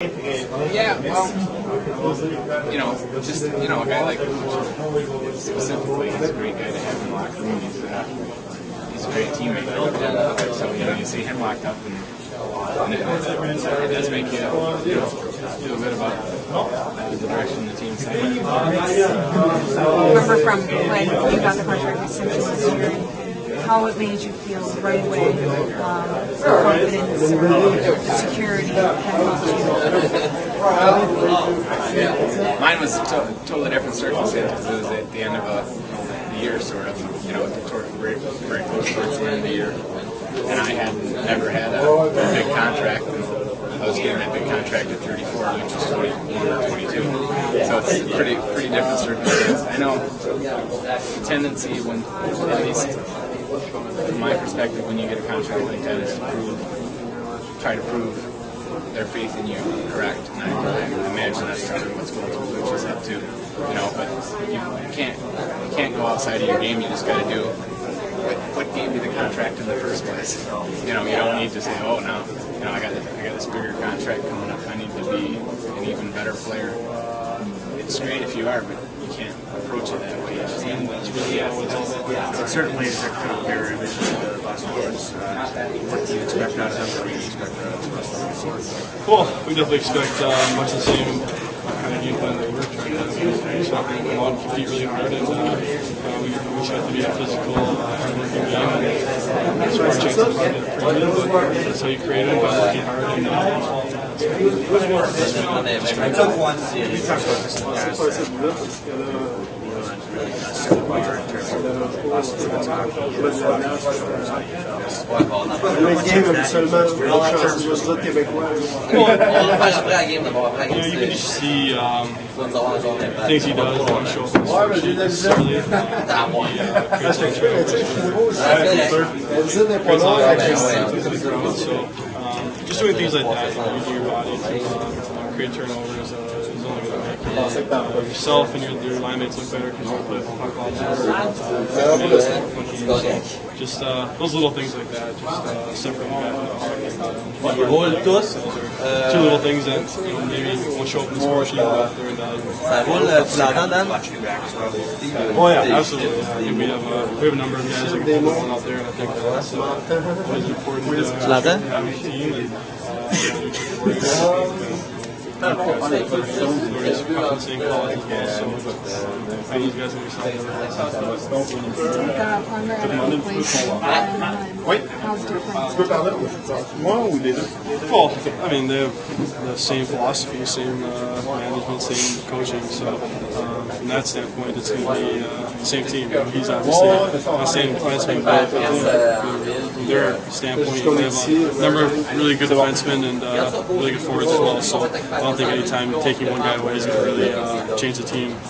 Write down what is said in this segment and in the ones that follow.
Yeah, well, a guy like specifically, he's a great guy to have in the locker room. He's a great teammate. So, you see him locked up, and it does make you, feel good about the direction the team's heading. Remember from when you got the contract with Simpson this year, how it made you feel right away, confidence or security that helped you? Mine was totally different circumstances. It was at the end of the year, sort of, very close towards the end of the year. And I had never had a big contract. And I was getting that big contract at 34, which was 21 or 22. So it's a pretty different circumstance. I know the tendency when, at least from my perspective, when you get a contract like that, is to try to prove their faith in you correct. And I imagine that's probably what's going through the coach's head too. But you can't go outside of your game. You just got to do what gave you the contract in the first place. You don't need to say, oh, now I got this bigger contract coming up. I need to be an even better player. It's great if you are, but you can't approach it that way. It's really certainly it's a clear image of the last words. What do you expect out of them? What do you expect out of them? Well, we definitely expect much the same kind of game plan that we're trying to do. So we want to compete really hard, and we try to be a physical, hard-working game. That's our chances to get pretty good, but that's how you create it by working hard and you can just see things he does when he shows up. So just doing things like that, using your body to create turnovers is only going to make yourself and your line mates look better because you play puck all just those little things like that, just separating that. Two little things that maybe won't show up in the score sheet, but they're invaluable. Oh yeah, absolutely. I think we have a number of guys that can hold one out there, and I think that's always important to have a team. Same college as well, so all these guys will be solid. Well, I mean, they have the same philosophy, same management, same coaching, so from that standpoint, it's going to be the same team. He's obviously the same defenseman, but from their standpoint, they have a number of really good defensemen and really good forwards as well, so I don't think any time taking one guy away is going to really change the team. I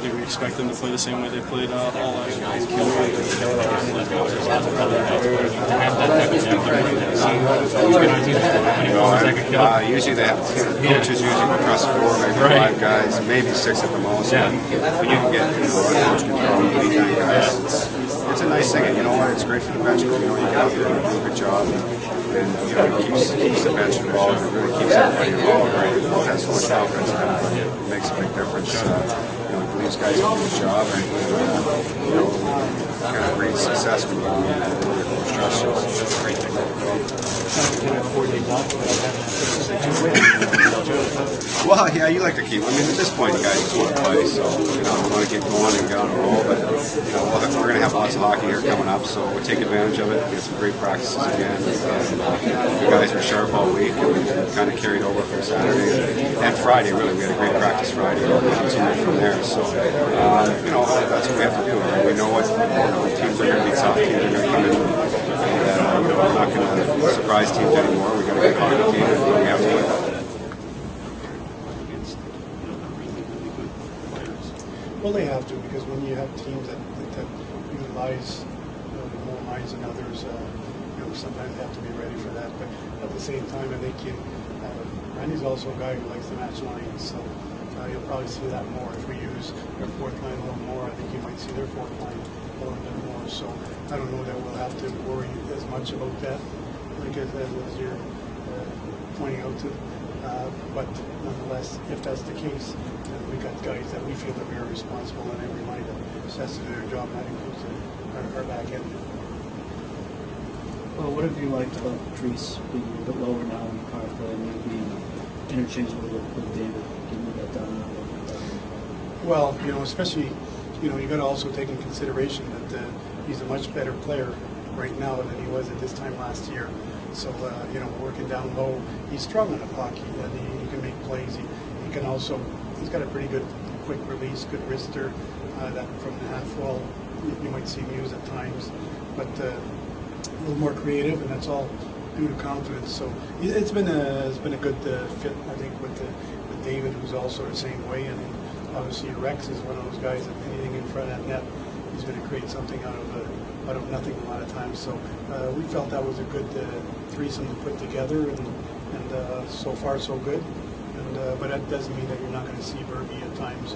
think we expect them to play the same way they played all last year. Usually they have coaches usually across the floor, maybe 5 guys, maybe 6 at the most. When you can get coach control, 8, 9 guys, it's a nice thing. And you know what? It's great for the bench because you get out there and do a good job. And it keeps the bench fresh. It really keeps everybody involved. Right? It has so much confidence. It makes a big difference. These guys do a good job, and kind of breeds success when you trust. It's a great thing. Well, yeah, you like to keep. I mean, at this point, the guys just want to play, so we want to get going and get on a roll. But we're going to have lots of hockey here coming up, so we'll take advantage of it. Get some great practices again. The guys were sharp all week, and we kind of carried over from Saturday and Friday. Really, we had a great practice Friday. We'll continue from there. So, that's what we have to do. I mean, we know what teams are going to be tough. Teams are going to come in, and we're not going to surprise teams anymore. We're going to get hockey team, and we have to win. Well, they have to, because when you have teams that utilize more lines than others, sometimes they have to be ready for that. But at the same time, I think Randy's also a guy who likes the match lines, so you'll probably see that more. If we use their fourth line a little more, I think you might see their fourth line a little bit more. So I don't know that we'll have to worry as much about that, like as you're pointing out to But nonetheless, if that's the case, then we got guys that we feel are very responsible in every line that has to do their job. That includes our back end. Well, what have you liked about Patrice being a bit lower now in the power play, maybe interchangeable with David, getting that down a little bit? Well, especially, you got to also take in consideration that he's a much better player right now than he was at this time last year. So, working down low, he's strong on the puck. He can make plays. He can also, he's got a pretty good quick release, good wrister. That from the half wall, you might see him use at times, but a little more creative, and that's all due to confidence. So it's been a good fit, I think, with David, who's also the same way, and obviously Rex is one of those guys that anything in front of that net, he's going to create something out of nothing a lot of times. So we felt that was a good threesome to put together, and so far so good. But that doesn't mean that you're not going to see Bergie at times